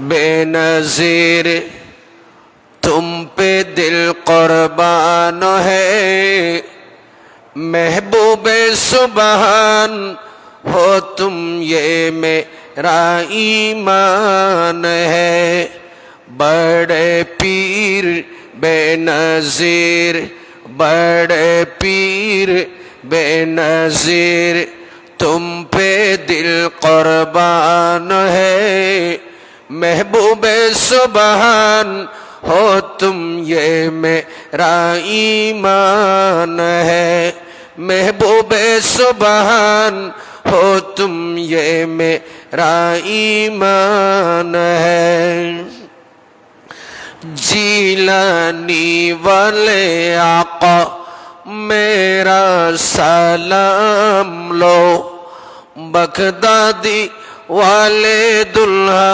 बेनज़ीर तुम पे दिल कुर्बान है, महबूबे सुबहान हो तुम ये मेरा ईमान है। बड़े पीर बेनज़ीर, बड़े पीर बेनज़ीर तुम पे दिल कुर्बान है, महबूबे सुबहान हो तुम ये मेरा ईमान है। महबूबे सुबहान हो तुम ये मेरा ईमान है। जीलानी वाले आका मेरा सलाम लो, बगदादी वाले दुल्हा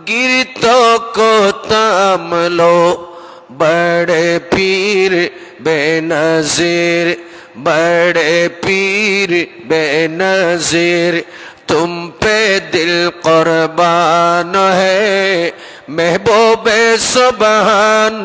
गिरतों को थाम लो। बड़े पीर बेनज़ीर, बड़े पीर बेनज़ीर तुम पे दिल कुर्बान है, महबूबे सुबहान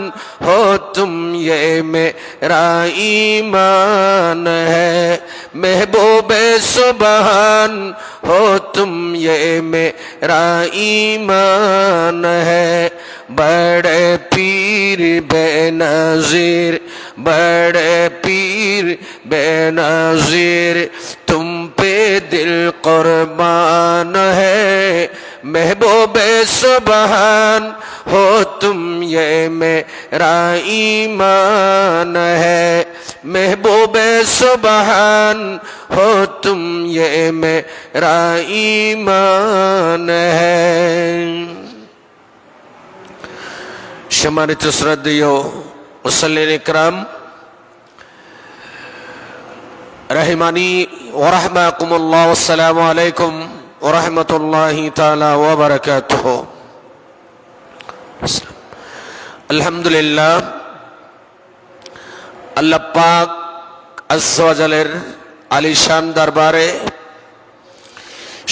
हो तुम ये मेरा ईमान है। महबूबे सुबहान हो तुम ये मेरा ईमान है। बड़े पीर बेनज़ीर, बड़े पीर बेनज़ीर तुम पे दिल कुर्बान है, महबूबे सुबहान हो तुम ये मेरा ईमान है। महबूबे सुबहान हो तुम ये मेरा ईमान है। সম্মানিত শ্রদ্ধেয় মুসল্লিন ইকরাম, রাহিমানি ওয়া রাহমাকুমুল্লাহ, আসসালামু আলাইকুম ওয়া রাহমাতুল্লাহি তাআলা ওয়া বারাকাতুহু। আলহামদুলিল্লাহ, আল্লাহ পাক আযজা ওয়া জালের আলিশান দরবারে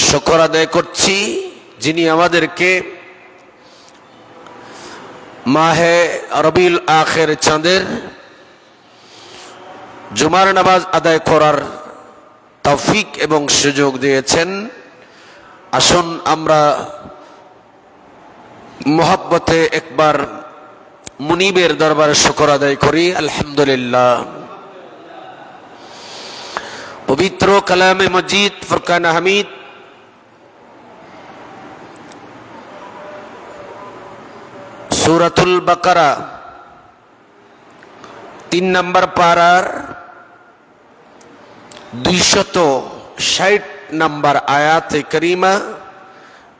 শুকর আদায় করছি, যিনি আমাদেরকে মাহে রবিউল আখির চাঁদের জুমার নামাজ আদায় করার তৌফিক এবং সুযোগ দিয়েছেন। আসুন আমরা মোহাব্বতে একবার মুনিবের দরবারে শুকর আদায় করি। আলহামদুলিল্লাহ। পবিত্র কালামে মজিদ ফুরকান হামিদ সূরাতুল বাকারা 3 নম্বর পারার 260 নম্বর আয়াতে করিমা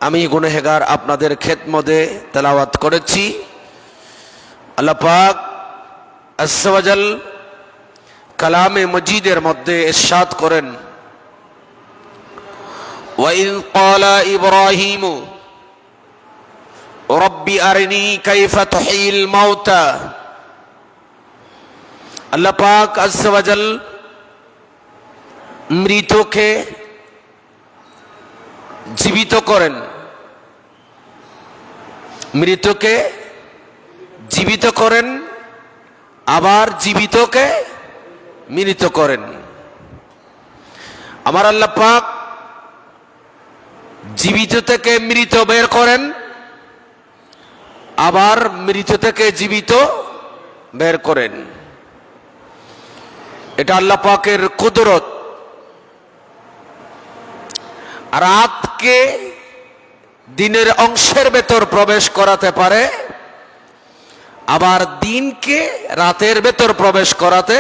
আমি গুনাহগার আপনাদের খেদমতে তেলাওয়াত করেছি। আল্লাহ পাক আযজা ওয়া জাল কালামে মজিদের মধ্যে ইরশাদ করেন, ওয়া ইন ক্বালা ইব্রাহিমু রব্বি আরিনি কাইফা তুহিল মাউতা। আল্লাহ পাক আযজা ওয়া জাল মৃতকে জীবিত করেন, মৃতকে জীবিত করেন, আবার জীবিতকে মৃত করেন। আমার আল্লাহ পাক জীবিত থেকে মৃত বের করেন, আবার মৃত থেকে জীবিত বের করেন। এটা আল্লাহ পাকের কুদরত। রাতকে দিনের অংশের ভেতর প্রবেশ করাতে পারে, আবার দিনকে রাতের ভেতর প্রবেশ করাতে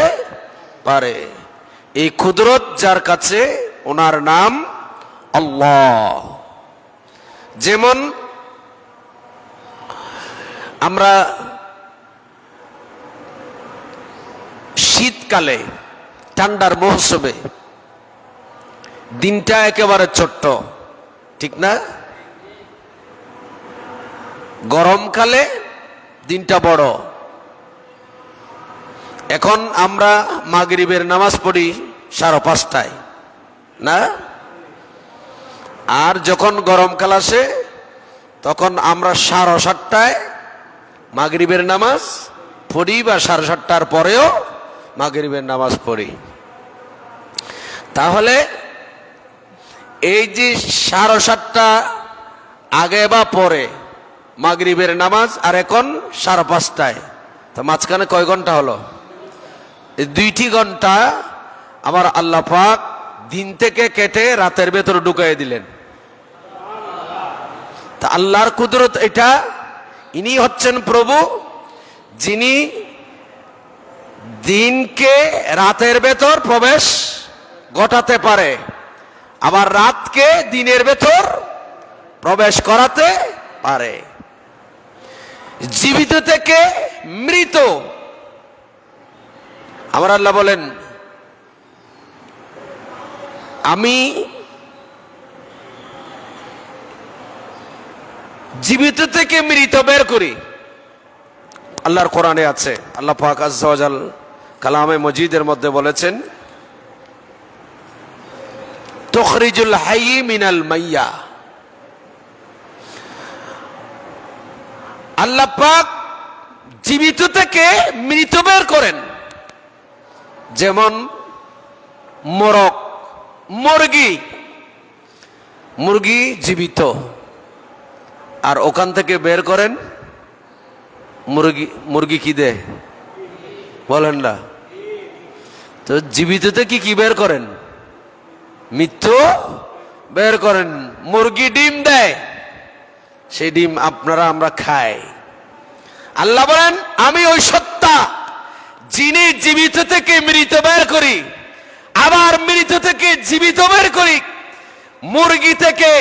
পারে। এই কুদরত যার কাছে, ওনার নাম আল্লাহ। যেমন আমরা শীতকালে ঠান্ডার মৌসুমে দিনটা একেবারে ছোট্ট, ঠিক না? গরমকালে দিনটা বড়। এখন আমরা মাগরিবের নামাজ পড়ি 5:30 না? আর যখন গরমকাল আসে তখন আমরা 7:30টায় মাগরিবের নামাজ পড়ি বা 7:30টার পরেও মাগরিবের নামাজ পড়ি। তাহলে এই যে 7:30টা আগে বা পরে মাগরিবের নামাজ আর এখন 5:30টায়, তো মাঝখানে কয় ঘন্টা হলো? এই 2টি ঘন্টা আমার আল্লাহ পাক দিন থেকে কেটে রাতের ভেতরে ঢুকাই দিলেন। তা আল্লাহর কুদরত এটা। ইনি হচ্ছেন প্রভু, যিনি দিনকে রাতের ভেতর প্রবেশ ঘটাতে পারে, আবার রাতকে দিনের ভেতর প্রবেশ করাতে পারে। জীবিত থেকে মৃত, আমার আল্লাহ বলেন আমি জীবিত থেকে মৃত বের করি। আল্লাহর কোরআনে আছে, আল্লাহ পাক আজ্জা ওয়া জাল কালামে মজিদের মধ্যে বলেছেন, তুখরিজুল হাইয়্যি মিনাল মাইয়্যা। আল্লাহ পাক জীবিত থেকে মৃত বের করেন। যেমন মোরগ, মুরগি জীবিত, আর ওখান থেকে বের করেন মুরগি কি দেয় বলেন না? তো জীবিত থেকে কি বের করেন? মৃত্যু বের করেন। মুরগি ডিম দেয়, সেই ডিম আমরা খাই। আল্লাহ বলেন আমি ওই সত্তা যিনি জীবিত থেকে মৃত বের করি, আবার মৃত থেকে জীবিত বের করি। মুরগি থেকে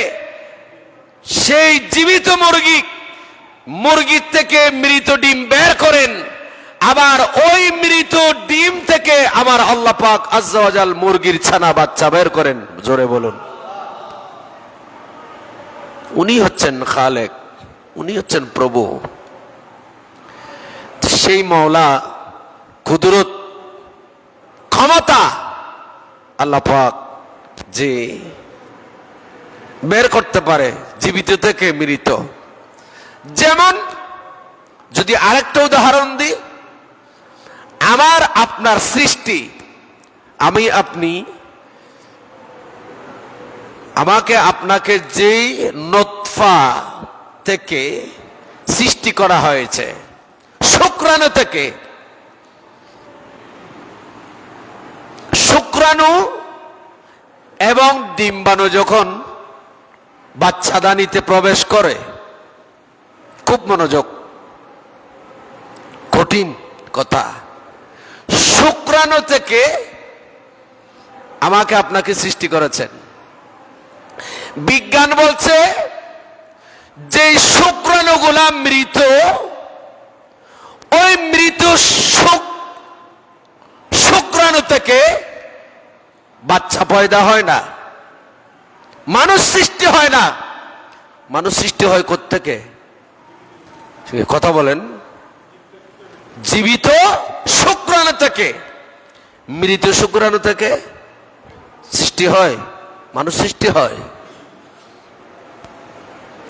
সেই জীবিত মুরগির থেকে মৃত ডিম বের করেন, আবার ওই মৃত ডিম থেকে আমার আল্লাহ পাক আজ্জা ওয়া জাল মুরগির ছানা বাচ্চা বের করেন। জোরে বলুন। উনি হচ্ছেন খালেক, উনি হচ্ছেন প্রভু। সেই মাওলা কুদরত ক্ষমতা আল্লাহ পাক যে বের করতে পারে জীবিত থেকে মৃত। যেমন যদি আরেকটা উদাহরণ দিই, আমার আপনার সৃষ্টি, আমাকে আপনাকে যেই নতফা থেকে সৃষ্টি করা হয়েছে, শুক্রাণু থেকে, শুক্রাণু এবং ডিম্বাণু যখন বাচ্চাদানিতে প্রবেশ করে, খুব মনোযোগ, কঠিন কথা, শুক্রাণু থেকে আমাকে আপনাকে সৃষ্টি করেছেন। বিজ্ঞান বলছে যে শুক্রাণুগুলা মৃত, ওই মৃত শুক্রাণু থেকে বাচ্চা পয়দা হয় না, মানুষ সৃষ্টি হয় না। মানুষ সৃষ্টি হয় কোত্থেকে? কথা বলেন। জীবিত শুক্রাণু থেকে, মৃত শুক্রাণু থেকে সৃষ্টি হয়, মানুষ সৃষ্টি হয়।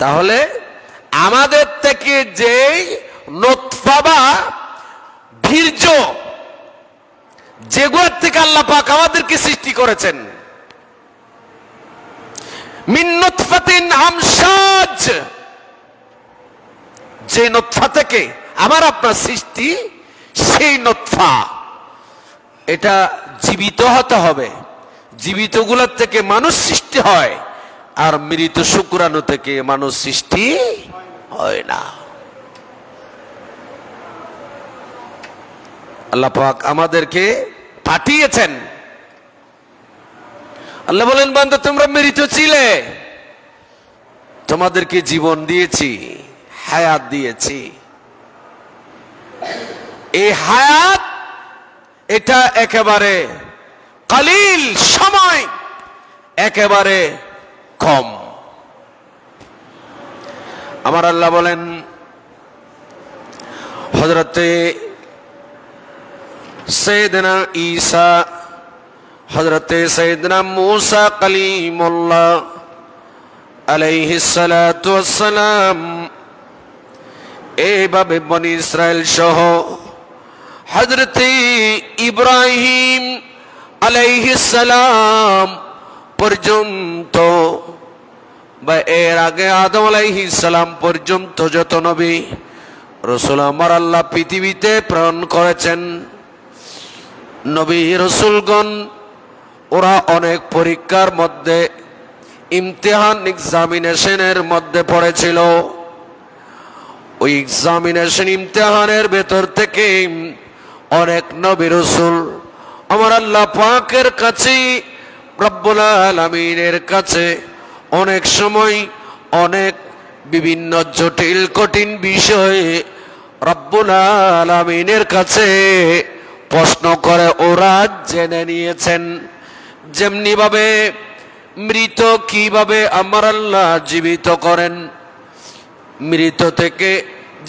তাহলে আমাদের থেকে যেই নতফা বা বীর্য, যেগুলোর থেকে আল্লাহ পাক আমাদেরকে সৃষ্টি করেছেন, মিন নুতফাতিন আমশাজ, যে নতফা থেকে আমার আপনার সৃষ্টি, সেই নতফা এটা জীবিত হতে হবে। জীবিত গুলোর থেকে মানুষ সৃষ্টি হয়, আর মৃত শুক্রাণু থেকে মানুষ সৃষ্টি হয় না। আল্লাহ পাক আমাদেরকে পাঠিয়েছেন। আল্লাহ বলেন বান্দা তোমরা মৃত ছিলে, তোমাদেরকে জীবন দিয়েছি, হায়াত দিয়েছি। এই হায়াত এটা একেবারে কালিল সময়, একেবারে কম। আমার আল্লাহ বলেন হযরতে সৈয়দনা ঈসা, হযরতে সৈয়দনা মূসা কালিমুল্লাহ, আলাইহিস সালাতু ওয়াসসালাম এইভাবে বনি ইসরাইল সহ হযরতে ইব্রাহিম আলাইহিস সালাম পর্যন্ত বা এর আগে আদম আলাইহিস সালাম পর্যন্ত যত নবী রাসূল আমার আল্লাহ পৃথিবীতে প্রেরণ করেছেন, নবী রাসূলগণ ওরা অনেক পরীক্ষার মধ্যে, ইমতিহান এক্সামিনেশনের মধ্যে পড়েছিল। ওই এক্সামিনেশন ইমতিহানের ভেতর থেকে অনেক নবী রাসূল আমার আল্লাহ পাকের কাছে, রব্বুল আলামিনের কাছে অনেক সময় অনেক বিভিন্ন জটিল কঠিন বিষয়ে রব্বুল আলামিনের কাছে প্রশ্ন করে ওরা জেনে নিয়েছেন। যেমনি ভাবে মৃত কিভাবে আমার আল্লাহ জীবিত করেন, মৃত থেকে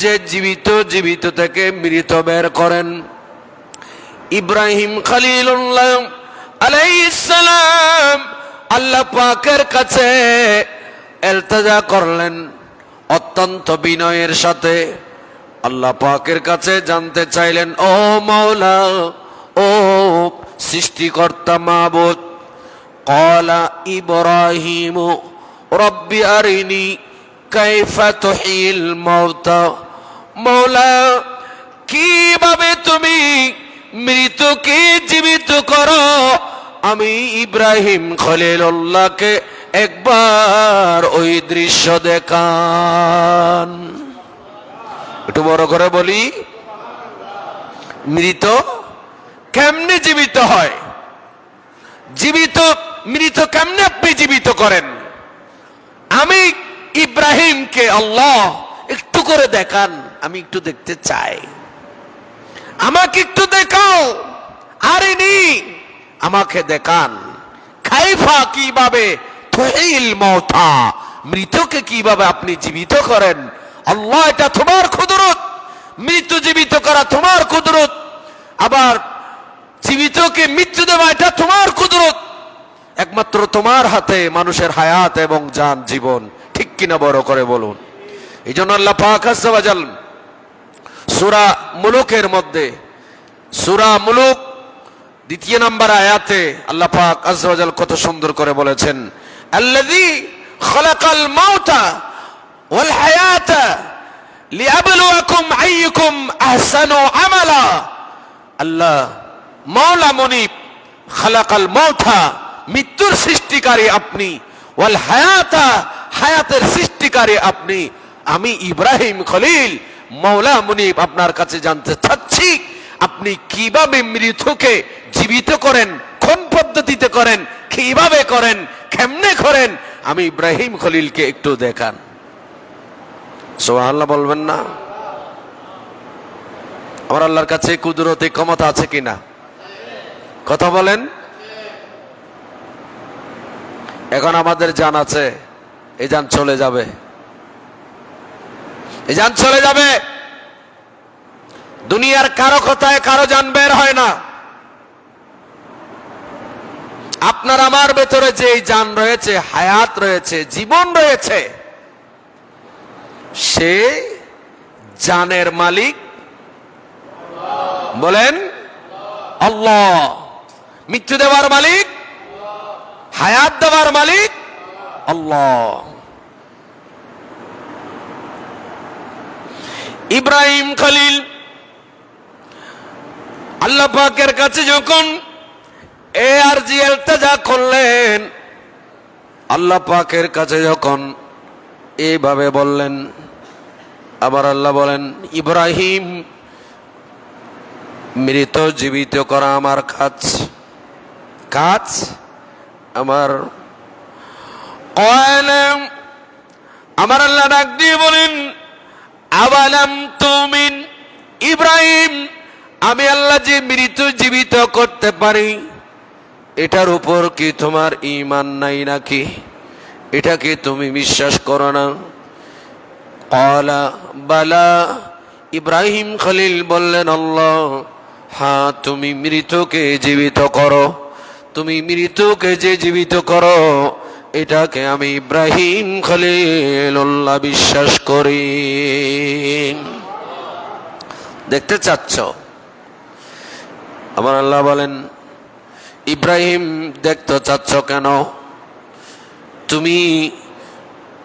যে জীবিত, জীবিত থেকে মৃত বের করেন। ইব্রাহিম খলিলুল্লাহ আলাইহিস সালাম আল্লাহ পাকের কাছে ইলতিজা করলেন অত্যন্ত বিনয়ের সাথে। আল্লাহ পাকের কাছে জানতে চাইলেন, ও মাওলা, ও সৃষ্টিকর্তা মাবুদ, ক্বালা ইব্রাহিমু রব্বি আরিনি কাইফা তুহিল মাউতা, মাওলা কিভাবে তুমি মৃতকে জীবিত করো, আমি ইব্রাহিম খলিলুল্লাহকে একবার ওই দৃশ্য দেখান। একটু বড় করে বলি, মৃত কেমনে জীবিত হয়, জীবিত মৃত কেমনে আপনি জীবিত করেন, আমি ইব্রাহিমকে আল্লাহ একটু করে দেখান, আমি একটু দেখতে চাই, আমাকে একটু দেখাও, আরিনি আমাকে দেখান, কাইফা কিভাবে তুহিল মাউতা মৃতকে কিভাবে আপনি জীবিত করেন। আল্লাহ এটা তোমার কুদরত, মৃত্যু জীবিত করা তোমার কুদরত, আবার জীবিতকে মৃত্যু দেওয়া এটা তোমার কুদরত, একমাত্র তোমার হাতে মানুষের হায়াত এবং জান জীবন, ঠিক কিনা বড় করে বলুন। এই জন্য আল্লাহ পাক আযজা ওয়া জাল সূরা মুলুকের মধ্যে, সূরা মুলুক 2 নম্বর আয়াতে আল্লাহ পাক আযজা ওয়া জাল কত সুন্দর করে বলেছেন, আল্লাযী খালাকাল মাউতা ওয়াল হায়াতা লিয়াবলুয়াকুম আইয়ুকুম আহসানু আমালা। আল্লাহ মাওলা মুনিব, খালাকাল মাউতা মৃত্যুর সৃষ্টিকারী আপনি, ওয়াল হায়াতা হায়াতের সৃষ্টিকারী আপনি। আমি ইব্রাহিম খলিল মাওলা মুনিব আপনার কাছে জানতে চাচ্ছি, আপনি কিভাবে মৃতকে জীবিত করেন, কোন পদ্ধতিতে করেন, কিভাবে করেন, কেমনে করেন, আমি ইব্রাহিম খলিলকে একটু দেখান। সুবহানাল্লাহ বলবেন না? আমার আল্লাহর কাছে কুদরতি ক্ষমতা আছে কিনা? কথা বলেন। এখন আমাদের জান আছে, এই জান চলে যাবে, এই জান চলে যাবে। দুনিয়ার কারো কথায় কারো জান বের হয় না। আপনার আমার ভেতরে যে জান রয়েছে, হায়াত রয়েছে, জীবন রয়েছে, সে জানের মালিক বলেন আল্লাহ, মৃত্যু দেওয়ার মালিক, হায়াত দেওয়ার মালিক আল্লাহ। ইব্রাহিম খলিল আল্লাহ পাকের কাছে যখন আরজি ইলতিজা করলেন, আল্লাহ পাকের কাছে যখন এইভাবে বললেন, আবার আল্লাহ বলেন, ইব্রাহিম মৃত জীবিত করা আমার কাজ, কাজ আমার। আমার আল্লাহ ডাক দিয়ে বলেন, আওয়ালাম তুমিন, ইব্রাহিম আমি আল্লাহ যে মৃত জীবিত করতে পারি, এটার উপর কি তোমার ঈমান নাই নাকি? এটা কি তুমি বিশ্বাস করো না? ক্বালা বালা, ইব্রাহিম খলিল বললেন, আল্লাহ হ্যাঁ, তুমি মৃতকে জীবিত করো, তুমি মৃতকে যে জীবিত করো, এটাকে আমি ইব্রাহিম খলিলুল্লাহ বিশ্বাস করি। দেখতে চাচ্ছ? আমার আল্লাহ বলেন, ইব্রাহিম দেখতে চাচ্ছ কেন? তুমি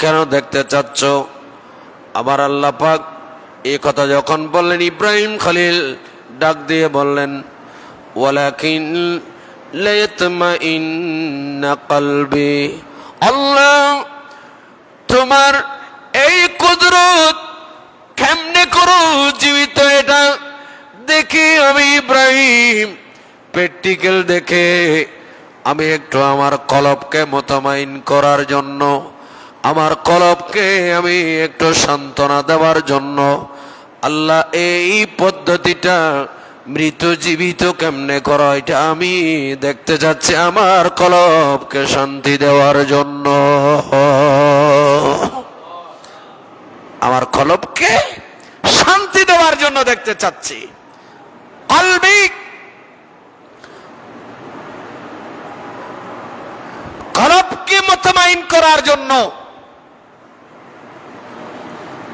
কেন দেখতে চাচ্ছ? আমার আল্লাহ পাক এই কথা যখন বললেন, ইব্রাহিম খলিল ডাক দিয়ে বললেন, ওয়ালাকিন লিয়াতমাইন্না কলবি। আল্লাহ, তোমার এই কুদরত কেমনে করো জীবিত, এটা দেখি আমি ইব্রাহিম প্র্যাকটিক্যাল দেখে আমি একটু আমার কলবকে মোতামাইন করার জন্য, আমার কলবকে আমি একটু সান্ত্বনা দেওয়ার জন্য আল্লাহ এই পদ্ধতিটা মৃত জীবিত কেমনে করো এটা আমি দেখতে যাচ্ছি, আমার কলবকে শান্তি দেওয়ার জন্য, আমার কলবকে শান্তি দেওয়ার জন্য দেখতে চাচ্ছি। কলবি, কলবকে মোতামাইন করার জন্য।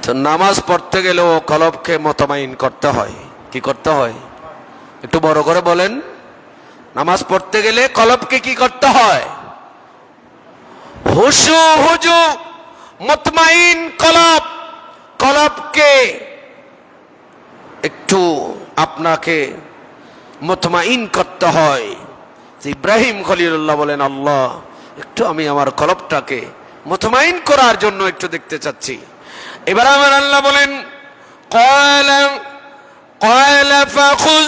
তো নামাজ পড়তে গেলেও কলবকে মোতামাইন করতে হয়। কি করতে হয়? একটু বড় করে বলেন। নামাজ পড়তে গেলে কলবকে কি করতে হয়? হুশু হুজু মুতমাইন কলব, কলবকে একটু আপনাকে মুতমাইন করতে হয়। ইব্রাহিম খলিলুল্লাহ বলেন, আল্লাহ একটু আমি আমার কলবটাকে মুতমাইন করার জন্য একটু দেখতে চাচ্ছি। এবার আমার আল্লাহ বলেন, ক্বালা ফাখুয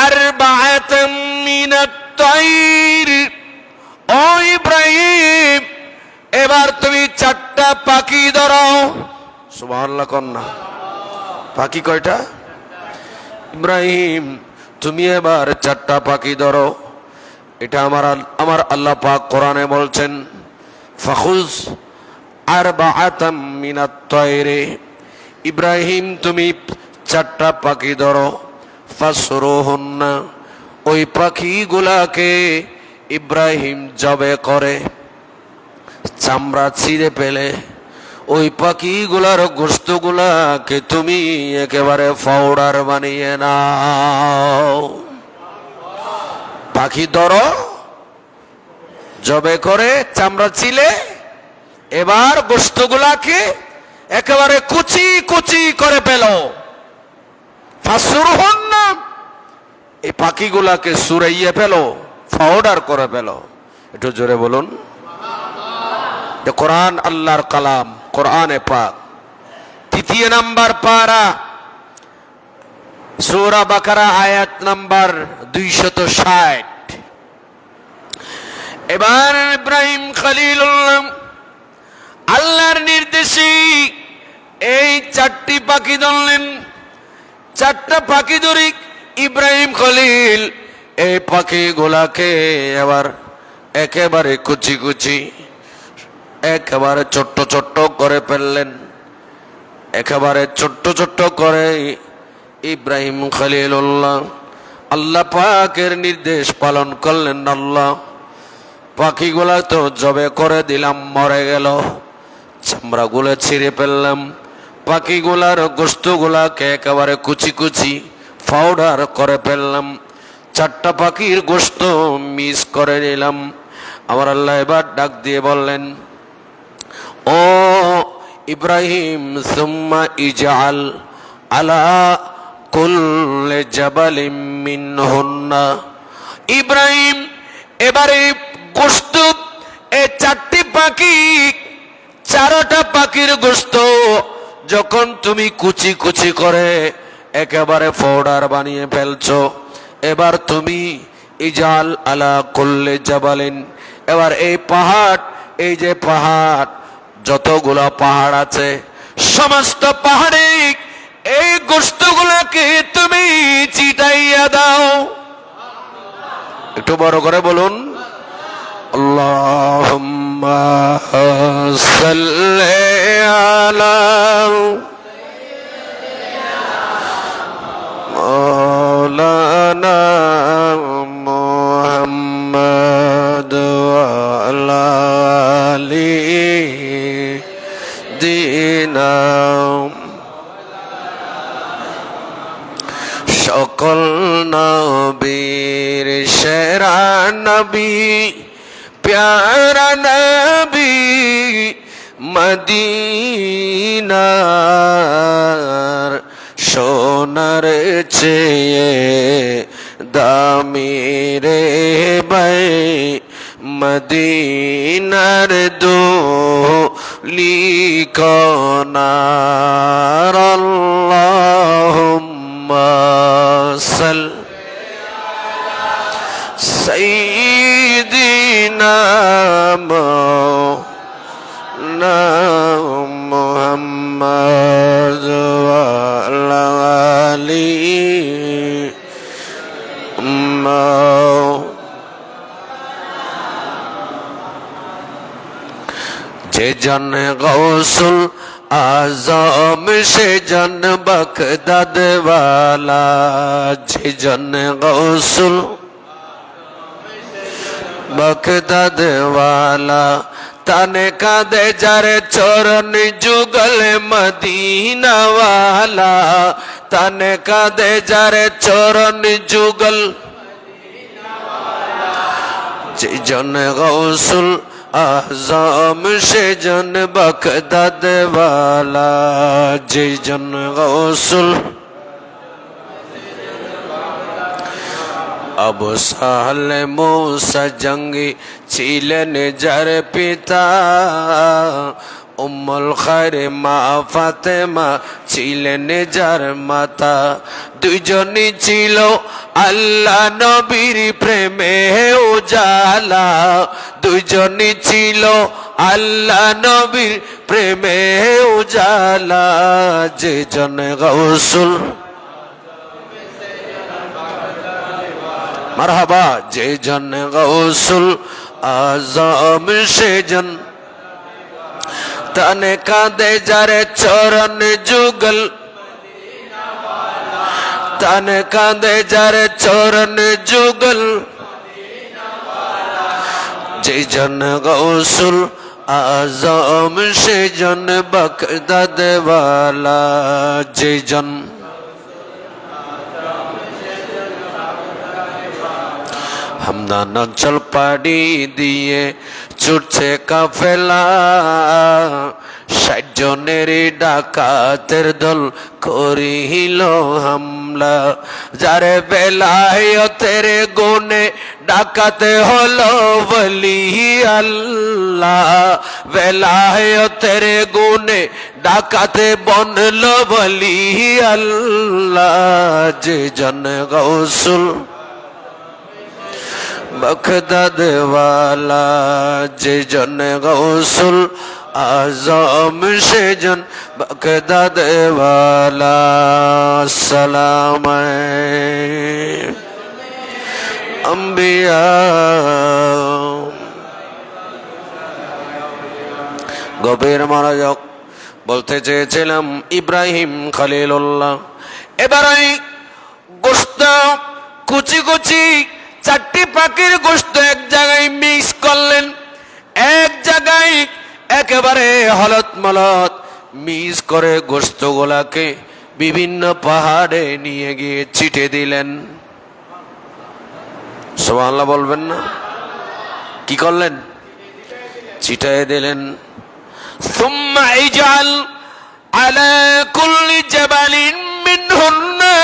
আরবাআতাম মিনাত তায়র। ও ইব্রাহিম, এবার তুমি 4টা পাখি ধরো। সুবহানাল্লাহ কন্যা। পাখি কয়টা? ইব্রাহিম তুমি এবার 4টা পাখি ধরো। এটা আমার আল্লাহ পাক কোরআনে বলছেন, ফাখুয আরবাআতাম মিনাত তায়র। ইব্রাহিম তুমি 4টা পাখি ধরো। ফাসরুহুন্না, ওই পাখিগুলাকে ইব্রাহিম জবে করে, চামড়া ছিঁড়ে ফেলে ওই পাখিগুলার গোশতগুলাকে তুমি একেবারে পাউডার বানিয়ে নাও। পাখি ধরো, জবে করে, চামড়া ছিলে, এবার গোশতগুলাকে একেবারে কুচি কুচি করে ফেলো। ফাসরুহুন্না, এই পাখিগুলাকে সুরাইয়ে ফেলো, পাউডার করে ফেলো। একটু জোরে বলুন। কোরআন আল্লাহর কালাম, কোরআনে পাক, 3 নাম্বার পারা, সূরা বাকারা, আয়াত নাম্বার 260। এবার ইব্রাহিম খলিলুল্লাহ আল্লাহর নির্দেশে এই 4টি পাখি ধরলেন। 4টা পাখি ধরে ইব্রাহিম খলিল এই পাখিগুলাকে এবার একেবারে কুচি কুচি, একেবারে ছোট্ট ছোট্ট করে ফেললেন। একেবারে ছোট্ট ছোট্ট করে ইব্রাহিম খলিলুল্লাহ আল্লাহ পাকের নির্দেশ পালন করলেন। আল্লাহ, পাখিগুলা তো জবে করে দিলাম, মরে গেল, চামড়াগুলো ছিঁড়ে ফেললাম, পাখিগুলার গোশতগুলাকে একেবারে কুচি কুচি পাউডার করে ফেললাম, 4টা পাখির গোশত মিস করে নিলাম। আমার আল্লাহ এবার ডাক দিয়ে বললেন, ও ইব্রাহিম, সুম্মা ইজআল আলা কুল্লি জাবালিন মিনহুন্না। ইব্রাহিম এবারে গোশত, এই 4টি পাখি, 4টা পাখির গোশত যখন তুমি কুচি কুচি করে একেবারে পাউডার বানিয়ে ফেলছো, এবার তুমি ইজাল আলা কুল্লি জাবালিন, এবার এই পাহাড়, এই যে পাহাড়, যতগুলো পাহাড় আছে সমস্ত পাহাড়ে এই গোশতগুলোকে তুমি ছিটাইয়া দাও। একটু বড় করে বলুন, আল্লাহুম্মা সাল্লি আলা মাওলানা মুহাম্মদ ওয়া আলা সকল নবীর সেরা নবী প্যারা নবী মদিনার সোনার চেয়ে দামি রে ভাই মদিনার লিকনার আল্লাহুম্মা সাল্লি সাইয়্যিদিনা মুহাম্মদ ওয়া আলা আলিহি যে জন গৌসুল আজম সে জন বগদাদ ওয়ালা যে জন গৌসুল বগদাদ ওয়ালা तने कादे जारे चरण जुगल मदीना वाला तने कादे जारे चरण जुगल जे जन गौसुल आजम से जन बगदाद वाला जे जन गौसुल अबू साहल मूसा जंगी ছিলেন যার পিতা উম্মুল খায়র মা ফাতেমা ছিলেন যার মাতা দুইজনই ছিল আল্লাহ নবীর প্রেমে উজালা দুইজনই ছিল আল্লাহ নবীর প্রেমে উজালা যে জন গৌসুল মারহাবা যে জন গৌসুল आजम से जन तने कांदे जारे चरण जुगल तने कांदे जारे चरण जुगल जे जन गौसुल आजम से जन बगदाद वाला जे जन हमदान चल पाड़ी दिए छुटছে কাফেলা ৬০ জনের ডাকাতের দল করিল হামলা যারে বেলায়েতের গুণে ডাকাতে হলো বলি আল্লাহ বেলায়েতের গুণে ডাকাতে বনলো বলি আল্লাহ যে জন গৌসুল बगदाद वाला जे जन गौसुल आजम से जन बगदाद वाला सलाम अंबिया গভীর মনোযোগ বলতে চেয়েছিলাম ইব্রাহিম খলিলুল্লাহ এবার ওই গোশত কুচি কুচি 4টি পাখির গোশত এক জায়গায় মিক্স করলেন এক জায়গায় একেবারে হলত মলত মিক্স করে গোশতগুলাকে বিভিন্ন পাহাড়ে নিয়ে গিয়ে ছিটে দিলেন সুবহানাল্লাহ বলবেন না কি করলেন ছিটিয়ে দিলেন সুম্মা ইজআল আলা কুল্লি জাবালিন মিনহুন্না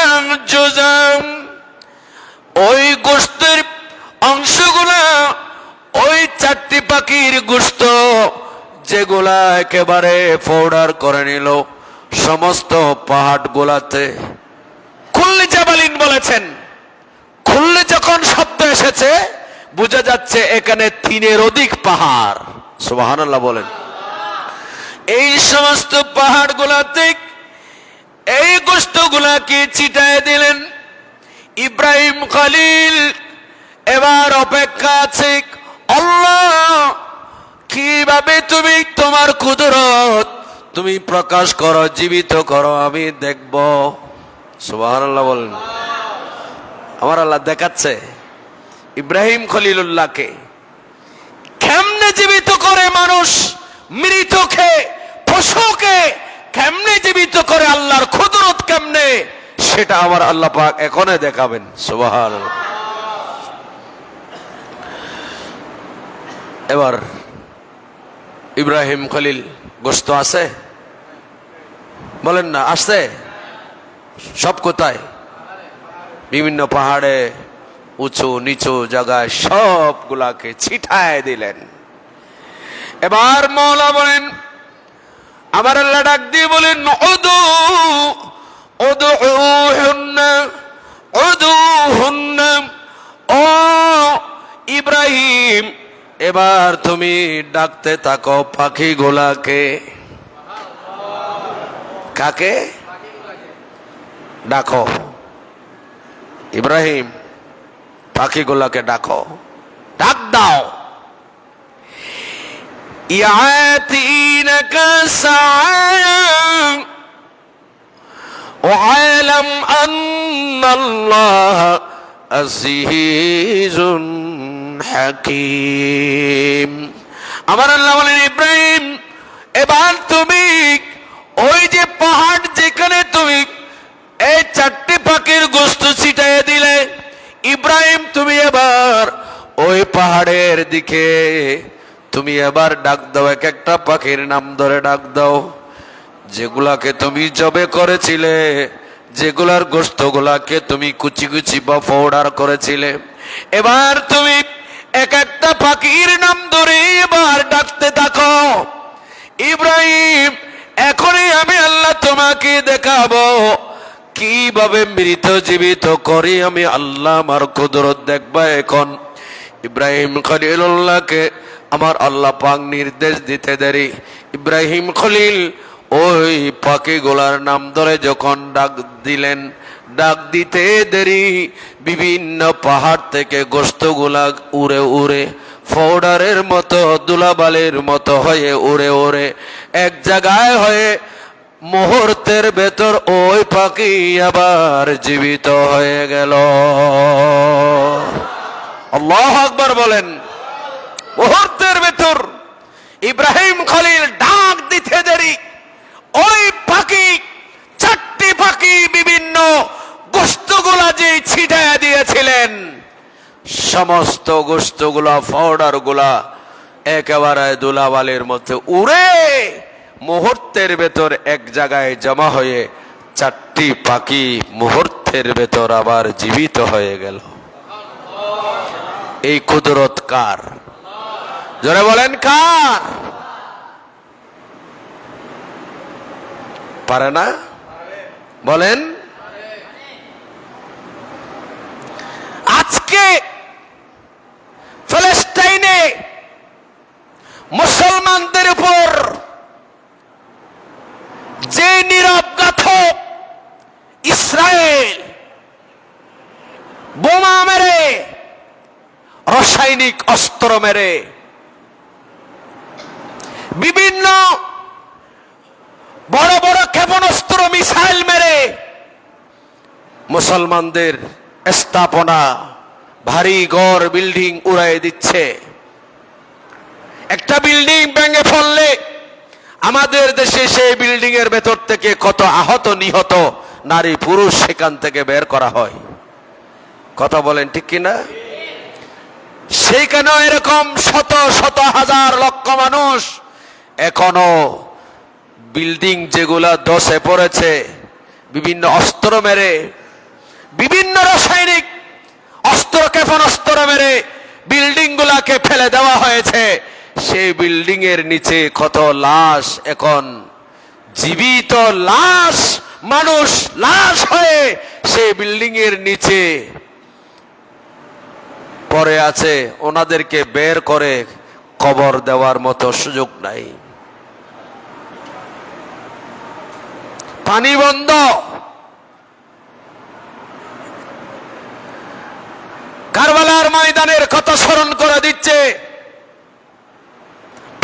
জুজাম ওই গোশতের অংশগুলা ওই 4টি পাখির গোশত যেগুলা একেবারে পাউডার করে নিল সমস্ত পাহাড় গোলাতে খুল্লি জাবালিন বলেছেন খুল্লি যখন শব্দ এসেছে বোঝা যাচ্ছে এখানে 3-এর অধিক পাহাড় সুবহানাল্লাহ বলেন এই সমস্ত পাহাড় গোলাতে এই গোশতগুলাকে ছিটায় দিলেন ইব্রাহিম খলিল এবার অপেক্ষা আছে আল্লাহ কিভাবে তুমি তোমার কুদরত তুমি প্রকাশ করো জীবিত করো আমি দেখব সুবহানাল্লাহ বলেন আমার আল্লাহ দেখাচ্ছে ইব্রাহিম খলিলুল্লাহকে কেমনে জীবিত করে মানুষ মৃতকে পশুকে কেমনে জীবিত করে, আল্লাহর কুদরত কেমনে, সেটা আমার আল্লাহ পাক এখনই দেখাবেন। সুবহানাল্লাহ। এবার ইব্রাহিম খলিল গোশত আছে? বলেন না, আসছে? সব কোথায়? বিভিন্ন পাহাড়ে, উঁচু নিচু জায়গায় সবগুলাকে ছিটায় দিলেন। এবার মওলা বলেন, আমার আল্লাহ ডাক দিয়ে বলেন, উদুহুন্না, ও ইব্রাহিম, এবার তুমি ডাকতে থাকো পাখিগুলাকে। কাকে ডাকো? ইব্রাহিম, পাখিগুলাকে ডাকো, ডাক দাও। ইয়াতিনাকা সাআয়া ওয়া'লাম আন্নাল্লাহ আজিজুন হাকীম। আমার আল্লাহ বলেন, ইব্রাহিম, এবার তুমি ওই যে পাহাড় যেখানে তুমি এই 4টি পাখির গোশত ছিটাইয়ে দিলে, ইব্রাহিম তুমি এবার ওই পাহাড়ের দিকে তুমি এবার ডাক দাও, এক একটা পাখির নাম ধরে ডাক দাও, যেগুলাকে তুমি জবে করেছিলে, যেগুলার গোশতগুলাকে তুমি কুচি কুচি বা পাউডার করেছিলে। এবার তুমি এক একটা পাখির নাম ধরে এবার ডাকতে থাকো। ইব্রাহিম, এখনই আমি আল্লাহ তোমাকে দেখাবো কিভাবে মৃত জীবিত করি আমি আল্লাহ, আমার কুদরত দেখবা। এখন ইব্রাহিম খলিলুল্লাহকে আমার আল্লাহ পাক নির্দেশ দিতে দেরি, ইব্রাহিম খলিল ওই পাখিগুলার নাম ধরে যখন ডাক দিলেন, ডাক দিতে দেরি বিভিন্ন পাহাড় থেকে গোশতগুলা উড়ে উড়ে পাউডারের মতো, দুলাবালির মতো হয়ে উড়ে উড়ে এক জায়গায় হয়ে মুহূর্তের ভেতর ওই পাখি আবার জীবিত হয়ে গেল। আল্লাহু আকবার বলেন। মুহূর্তের ভেতর ইব্রাহিম খলিল ডাক দিতে দেরি ওই পাখি, 4টি পাখি বিভিন্ন গোশতগুলা যে ছিটাইয়া দিয়েছিলেন, সমস্ত গোশতগুলা পাউডারগুলা একেবারে দুলাবালির মধ্যে উড়ে মুহূর্তের ভেতর এক জায়গায় জমা হয়ে 4টি পাখি মুহূর্তের ভেতর আবার জীবিত হয়ে গেল। এই কুদরত কার? জোরে বলেন, কার? পারে না? বলেন। আজকে ফিলিস্তিনে মুসলমানদের উপর যে নীরব ঘাতক ইসরায়েল বোমা মেরে, রাসায়নিক অস্ত্র মেরে, বিভিন্ন বড় বড় ক্ষেপণাস্ত্র মিসাইল মেরে মুসলমানদের স্থাপনা, ভারী ঘর বিল্ডিং উড়াই দিচ্ছে। একটা বিল্ডিং ভেঙে পড়লে আমাদের দেশে সেই বিল্ডিং এর ভেতর থেকে কত আহত নিহত নারী পুরুষ সেখান থেকে বের করা হয়। কথা বলেন ঠিক কিনা? সেইখানেও এরকম শত শত হাজার লক্ষ মানুষ এখনো বিল্ডিং যেগুলা ধসে পড়েছে, বিভিন্ন অস্ত্র মেরে, বিভিন্ন রাসায়নিক অস্ত্র ক্ষেপণাস্ত্র মেরে বিল্ডিং গুলাকে ফেলে দেওয়া হয়েছে। সেই বিল্ডিং এর নিচে কত লাশ, এখন জীবিত লাশ, মানুষ লাশ হয়ে সেই বিল্ডিং এর নিচে পড়ে আছে। ওনাদেরকে বের করে কবর দেওয়ার মতো সুযোগ নাই। পানি বন্ধ, কারবালার ময়দানের কথা স্মরণ করে দিচ্ছে।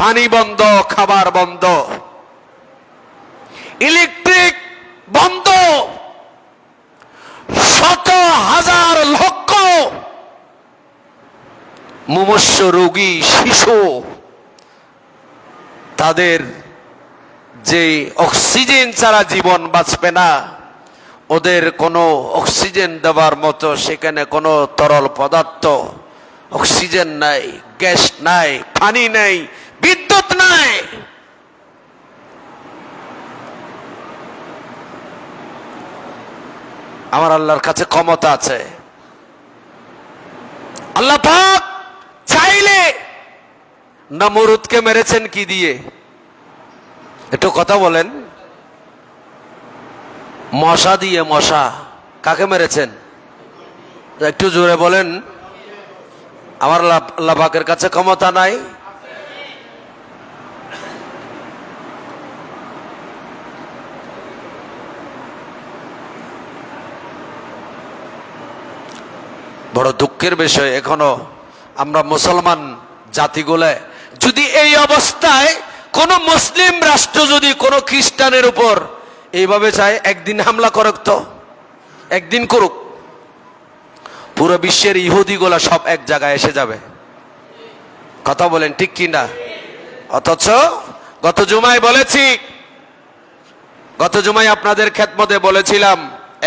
পানি বন্ধ, খাবার বন্ধ, ইলেকট্রিক বন্ধ, শত হাজার লক্ষ মুমূর্ষু রোগী শিশু, তাদের যে অক্সিজেন ছাড়া জীবন বাঁচবে না, ওদের কোনো অক্সিজেন দেওয়ার মতো সেখানে কোনো তরল পদার্থ, অক্সিজেন নাই, গ্যাস নাই, পানি নাই, বিদ্যুৎ নাই। আমার আল্লাহর কাছে ক্ষমতা আছে। আল্লাহ পাক চাইলে নমরুদকে মেরেছেন কি দিয়ে? একটু কথা বলেন। মশা দিয়ে। মশা। কাকে মেরেছেন? একটু জোরে বলেন। আমার আল্লাহ পাকের কাছে ক্ষমতা নাই? বড় দুঃখের বিষয়, এখনো আমরা মুসলমান জাতিগুলো যদি এই অবস্থায়, কোন মুসলিম রাষ্ট্র যদি কোনো খ্রিস্টানের উপর এইভাবে চায়, একদিন হামলা করুক তো, একদিন করুক, পুরো বিশ্বের ইহুদিগুলা সব এক জায়গায় এসে যাবে। কথা বলেন ঠিক কি না? অথচ গত জুমায় বলেছি, গত জুমায় আপনাদের খেদমতে বলেছিলাম,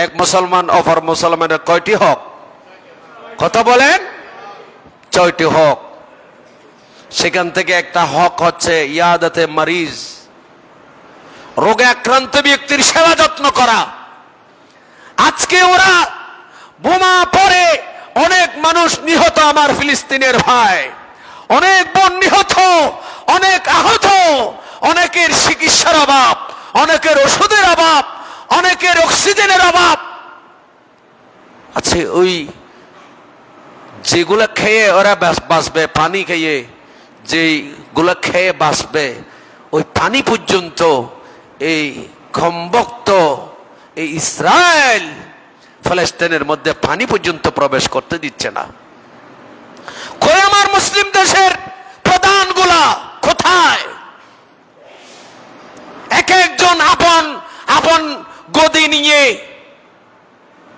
এক মুসলমান অপর মুসলমানের কয়টি হক? কথা বলেন। 6টি হক। সেখান থেকে একটা হক হচ্ছে ইয়াদাতে মারিজ, রোগে আক্রান্ত ব্যক্তির সেবা যত্ন করা। আজকে ওরা বোমা পড়ে অনেক মানুষ নিহত, আমার ফিলিস্তিনের ভাই, অনেক বোন নিহত, অনেক আহত, অনেকের চিকিৎসার অভাব, অনেকের ওষুধের অভাব, অনেকের অক্সিজেনের অভাব আছে। ওই যেগুলা খেয়ে ওরা বাঁচবে, পানি খেয়ে যেগুলা খেয়ে বাঁচবে, ওই পানি পর্যন্ত এই খম্বক্ত এই ইসরায়েল ফিলিস্তিনের মধ্যে পানি পর্যন্ত প্রবেশ করতে দিচ্ছে না। কই আমার মুসলিম দেশের প্রধানগুলা কোথায়? এক একজন আপন আপন গদি নিয়ে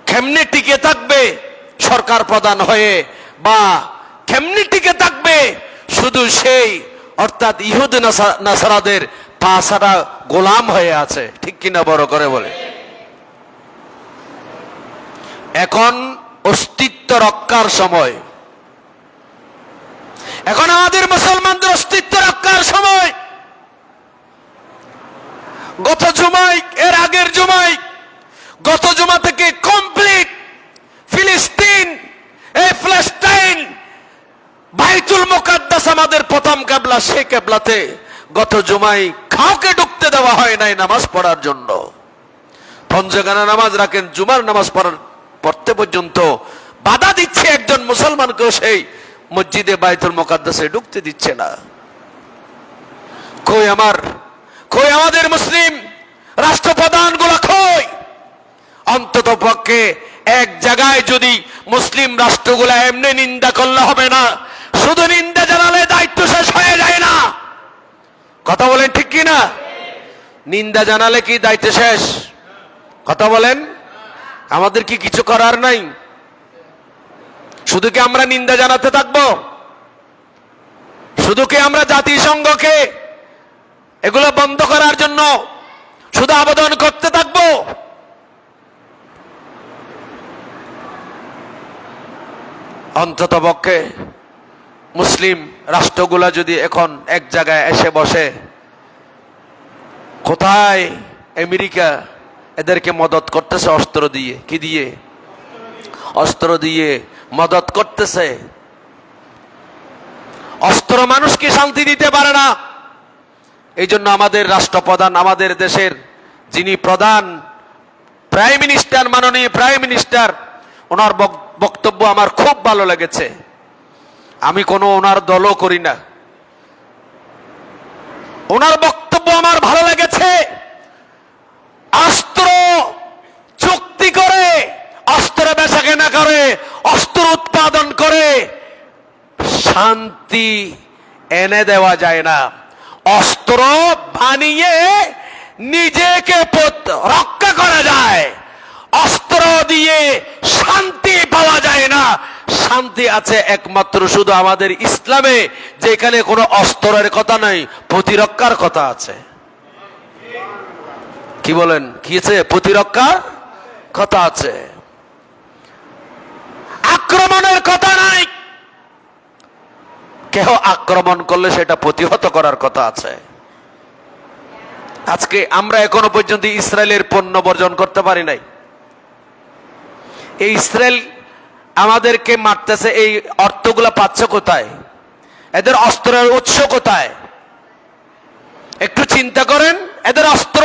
কেমনে টিকে থাকবে সরকার প্রধান হয়ে, বা কেমনে টিকে থাকবে শুধু সেই অর্থাৎ ইহুদি নাসারাদের পাছাড়া গোলাম হয়ে আছে। ঠিক কিনা বড় করে বলে? এখন অস্তিত্ব রক্ষার সময়, এখন আমাদের মুসলমানদের অস্তিত্ব রক্ষার সময়। গত জুমায়, এর আগের জুমায়, গত জুমা থেকে কমপ্লিট ফিলিস্তিন, এই ফিলিস্তিন বাইতুল মুকাদ্দাস আমাদের প্রথম কিবলা, সেই কিবলাতে গত জুমায় কাউকে ঢুকতে দেওয়া হয় নাই নামাজ পড়ার জন্য। পঞ্চগানা নামাজ রাখেন, জুমার নামাজ পড়তে পর্যন্ত বাধা দিচ্ছে একজন মুসলমানকেও সেই মসজিদে বাইতুল মুকাদ্দাসে ঢুকতে দিচ্ছে না। কই আমাদের মুসলিম রাষ্ট্রপ্রধান গুলা কই? অন্তত পক্ষে এক জায়গায় যদি মুসলিম রাষ্ট্রগুলা এমনি নিন্দা করলে হবে না, শুধু নিন্দা জানালে দায়িত্ব শেষ হয়ে যায় না। কথা বলেন ঠিক কি না? নিন্দা জানালে কি দায়িত্ব শেষ? কথা বলেন। আমাদের কি কিছু করার নাই? শুধু কি আমরা নিন্দা জানাতে থাকবো? শুধু কি আমরা জাতিসংঘকে এগুলো বন্ধ করার জন্য শুধু আবেদন করতে থাকবো? অন্তত পক্ষে মুসলিম রাষ্ট্রগুলা যদি এখন এক জায়গায় এসে বসে, কোথায় আমেরিকা এদেরকে মদত করতেছে অস্ত্র দিয়ে, কি দিয়ে? অস্ত্র দিয়ে মদত করতেছে। অস্ত্র মানুষকে শান্তি দিতে পারে না। এই জন্য আমাদের রাষ্ট্রপ্রধান, আমাদের দেশের যিনি প্রধান প্রাইম মিনিস্টার, মাননীয় প্রাইম মিনিস্টার, ওনার বক্তব্য আমার খুব ভালো লেগেছে। আমি কোনো ওনার দলও করি না, ওনার বক্তব্য আমার ভালো লেগেছে। অস্ত্র চুক্তি করে, অস্ত্র বেচাকেনা করে, অস্ত্র উৎপাদন করে শান্তি এনে দেওয়া যায় না। অস্ত্র বানিয়ে নিজেকে রক্ষা করা যায়, অস্ত্র দিয়ে শান্তি পাওয়া যায় না। শান্তি আছে একমাত্র শুধু আমাদের ইসলামে, যেখানে কোনো অস্ত্রের কথা নাই, প্রতিরক্ষার কথা আছে। কি বলেন, কি আছে? প্রতিরক্ষার কথা আছে, আক্রমণের কথা নাই। কেহ আক্রমণ করলে সেটা প্রতিহত করার কথা আছে। আজকে আমরা এখনো পর্যন্ত ইসরায়েলের পণ্য বর্জন করতে পারি নাই। এই ইসরায়েল আমাদেরকে মারতেছে, এই অর্থগুলা পাচ্ছে কোথায়? এদের অস্ত্রের উৎস কোথায়? একটু চিন্তা করেন। এদের অস্ত্র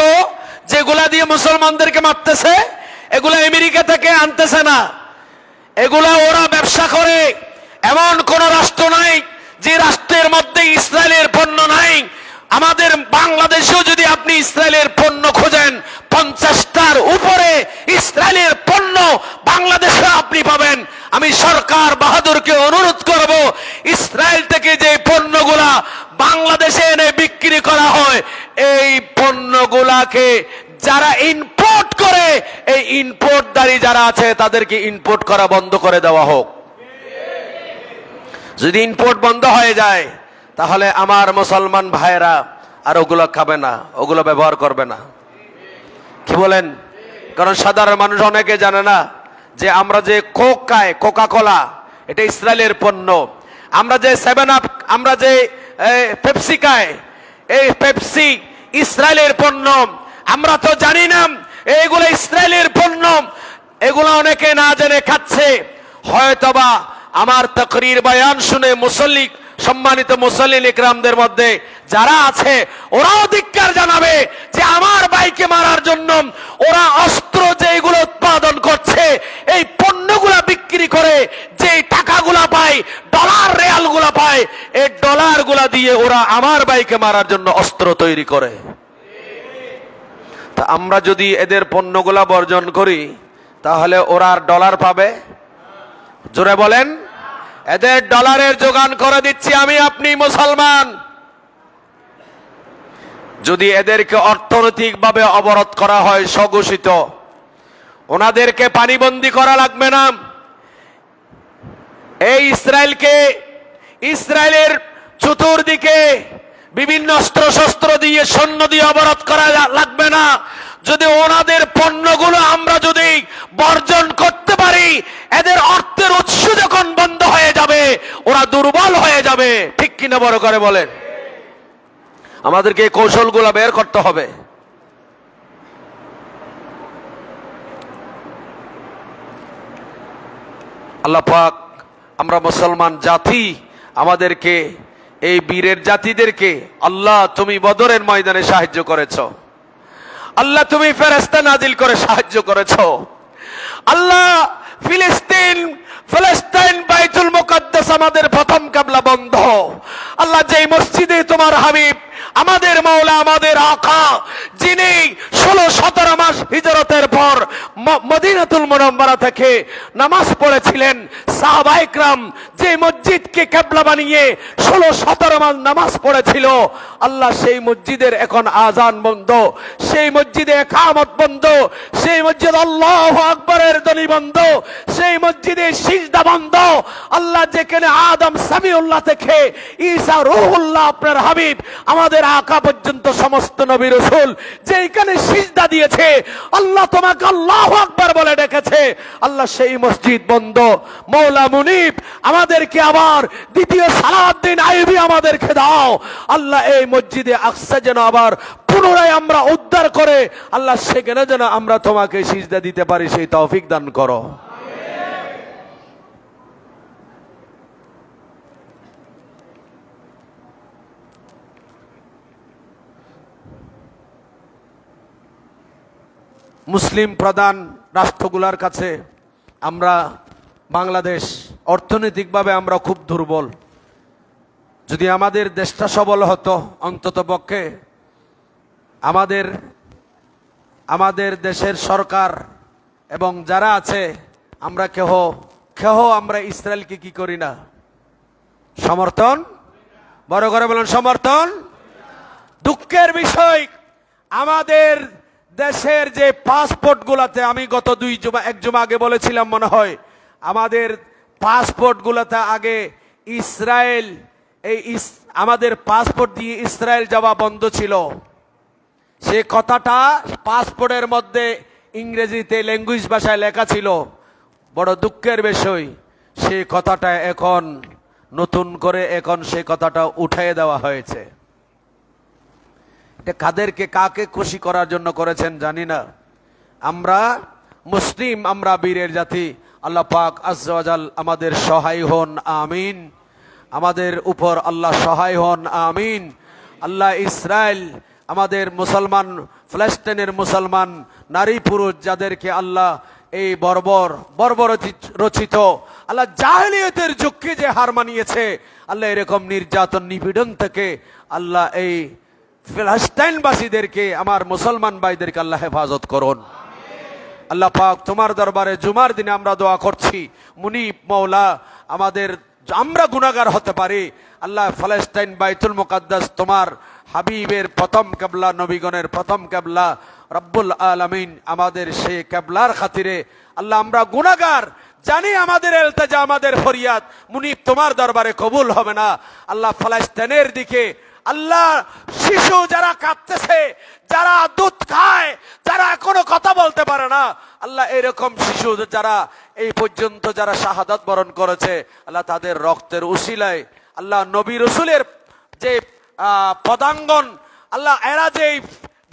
যেগুলা দিয়ে মুসলমানদেরকে মারতেছে, এগুলা আমেরিকা থেকে আনতেছে না, এগুলা ওরা ব্যবসা করে। এমন কোন রাষ্ট্র নাই যে রাষ্ট্রের মধ্যে ইসরায়েলের পণ্য নাই। আমাদের বাংলাদেশেও যদি আপনি ইসরায়েলের পণ্য খোঁজেন, 50টার উপরে ইসরায়েলের পণ্য বাংলাদেশে আপনি পাবেন। আমি সরকার বাহাদুরকে অনুরোধ করব, ইসরায়েল থেকে যে পণ্যগুলা বাংলাদেশে এনে বিক্রি করা হয়, এই পণ্যগুলাকে যারা ইম্পোর্ট করে, এই ইম্পোর্টদারি যারা আছে তাদেরকে ইম্পোর্ট করা বন্ধ করে দেওয়া হোক। যদি ইম্পোর্ট বন্ধ হয়ে যায়, তাহলে আমার মুসলমান ভাইয়েরা আর ওগুলো খাবে না, ওগুলো ব্যবহার করবে না। কি বলেন? কারণ সাধারণ মানুষ অনেকে জানে না যে আমরা যে কোক খাই, কোকা কোলা, এটা ইসরায়েলের পণ্য। আমরা যে 7 আপ, আমরা যে পেপসি খাই, এই পেপসি ইসরায়েলের পণ্য। আমরা তো জানি না এইগুলো ইসরায়েলের পণ্য। এগুলো অনেকে না জেনে খাচ্ছে। হয়তোবা আমার তাকরীর বয়ান শুনে মুসল্লি, সম্মানিত মুসল্লিন ইকরামদের মধ্যে যারা আছে, ওরাও ধিক্কার জানাবে যে আমার ভাইকে মারার জন্য ওরা অস্ত্র যেগুলো উৎপাদন করছে, এই পণ্যগুলা বিক্রি করে যে টাকাগুলা পায়, ডলার রিয়ালগুলা পায়, এই ডলারগুলা দিয়ে ওরা আমার ভাইকে মারার জন্য অস্ত্র তৈরি করে। তা আমরা যদি এদের পণ্যগুলা বর্জন করি, তাহলে ওরা আর ডলার পাবে? জোরে বলেন। এদের ডলারের যোগান করে দিচ্ছি আমি, আপনি মুসলমান। যদি এদেরকে অর্থনৈতিকভাবে অবরোধ করা হয় স্বঘোষিত, ওনাদেরকে পানিবন্দী করা লাগবে না। এই ইসরায়েলের চতুর্দিকে বিভিন্ন অস্ত্র শস্ত্র দিয়ে, সৈন্য দিয়ে অবরোধ করা লাগবে না। যদি ওনাদের পণ্যগুলো আমরা যদি বর্জন করতে পারি, এদের অর্থের উৎস যখন বন্ধ হয়ে যাবে, ওরা দুর্বল হয়ে যাবে। ঠিক কিনা বড় করে বলেন? আমাদেরকে এই কৌশলগুলো বের করতে হবে। আল্লাহ পাক, আমরা মুসলমান জাতি, আমাদেরকে এই বীরের জাতিদেরকে আল্লাহ তুমি বদরের ময়দানে সাহায্য করেছ। আল্লাহ তুমি ফেরেশতা নাজিল করে সাহায্য করেছ। আল্লাহ ফিলিস্তিন বাইতুল মুকাদ্দাস আমাদের প্রথম কিবলা বন্ধ। আল্লাহ যেই মসজিদে তোমার হাবিব, আমাদের মাওলা, আমাদের আকা, যিনি 16-17 মাস হিজরতের পর মদিনাতুল মুনাওয়ারা থেকে নামাজ পড়েছিলেন, সাহাবায়ে কেরাম যে মসজিদকে কিবলা বানিয়ে 16-17 মাস নামাজ পড়েছিল, আল্লাহ সেই মসজিদের এখন আজান বন্ধ, সেই মসজিদে ইকামত বন্ধ, সেই মসজিদ আল্লাহু আকবারের ধ্বনি বন্ধ, সেই মসজিদে সিজদা বন্ধ। আল্লাহ যেখানে আদম সামিউল্লাহ থেকে ঈসা রূহুল্লাহ আপনার হাবিব আমাদের আকা পর্যন্ত সমস্ত নবী রাসূল যেখানে সিজদা দিয়েছে, আল্লাহ তোমাকে আল্লাহু আকবার বলে ডেকেছে, আল্লাহ সেই মসজিদ বন্ধ। মওলা মুনিব আমাদেরকে আবার দ্বিতীয় সালাউদ্দিন আইয়ুবী আমাদেরকে দাও। আল্লাহ এই মসজিদে আকসা যেন আবার পুনরায় আমরা উদ্ধার করে, আল্লাহ সেখানে যেন আমরা তোমাকে সিজদা দিতে পারি, সেই তৌফিক দান করো। মুসলিম প্রধান রাষ্ট্রগুলোর কাছে আমরা বাংলাদেশ অর্থনৈতিকভাবে আমরা খুব দুর্বল। যদি আমাদের দেশটা সবল হতো, অন্তত পক্ষে আমাদের দেশের সরকার এবং যারা আছে, আমরা কেহ আমরা ইসরায়েলকে কি করি না? সমর্থন। বড় করে বলেন সমর্থন। দুঃখের বিষয়, আমাদের দেশের যে পাসপোর্ট গুলাতে, আমি গত এক জুমা আগে বলেছিলাম মনে হয়, আমাদের পাসপোর্ট গুলাতে আগে আমাদের পাসপোর্ট দিয়ে ইসরায়েল যাওয়া বন্ধ ছিল। সে কথাটা পাসপোর্টের মধ্যে ইংরেজিতে ল্যাঙ্গুয়েজ ভাষায় লেখা ছিল। বড় দুঃখের বিষয়, সেই কথাটা এখন নতুন করে এখন সেই কথাটা উঠিয়ে দেওয়া হয়েছে। এটা কাদেরকে কাকে খুশি করার জন্য করেছেন জানি না। আমরা মুসলিম, আমরা বীরের জাতি। আল্লাহ পাক আজ্জা ওয়া জাল আমাদের সহায় হন, আমিন। আমাদের উপর আল্লাহ সহায় হন, আমিন। আল্লাহ ইসরায়েল, আমাদের মুসলমান, ফিলিস্তিনের মুসলমান নারী পুরুষ যাদেরকে আল্লাহ এই বর্বর রচিত আল্লাহ জাহেলিয়তের যুগকে যে হার মানিয়েছে, আল্লাহ এরকম নির্যাতন নিপীড়ন থেকে আল্লাহ এই ফিলিস্তিনবাসীদেরকে, আমার মুসলমান ভাইদেরকে আল্লাহ হেফাজত করুন। আল্লাহ পাক তোমার দরবারে জুমার দিনে আমরা দোয়া করছি, মুনিব মওলা, আমরা গুনাহগার হতে পারি। আল্লাহ ফিলিস্তিন বাইতুল মুকাদ্দাস তোমার হাবিবের প্রথম কিবলা, নবীগণের প্রথম কিবলা, রব্বুল আলামিন আমাদের সেই কিবলার খাতিরে আল্লাহ আমরা গুনাহগার জানি, আমাদের ইলতিজা, আমাদের ফরিয়াদ মুনিব তোমার দরবারে কবুল হবে না। আল্লাহ ফিলিস্তিনের দিকে আল্লাহ শিশু যারা কাঁদতেছে, যারা দুধ খায়, যারা এখনো কথা বলতে পারে না, আল্লাহ এরকম শিশু যারা এই পর্যন্ত যারা শাহাদাত বরণ করেছে, আল্লাহ তাদের রক্তের উসিলায় আল্লাহ নবী রাসূলের যে পদাঙ্গন, আল্লাহ এরা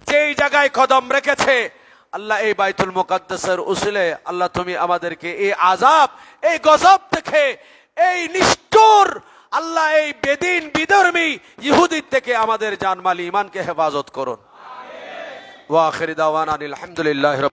যেই জায়গায় কদম রেখেছে, আল্লাহ এই বাইতুল মুকাদ্দাসের উসিলে আল্লাহ তুমি আমাদেরকে এই আযাব, এই গজব থেকে, এই নিষ্ঠুর আল্লাহ এই বেদিন বিধর্মী ইহুদির থেকে আমাদের জানমাল ঈমানকে হেফাজত করুন। ওয়া আখির দাওয়ানা আলহামদুলিল্লাহি।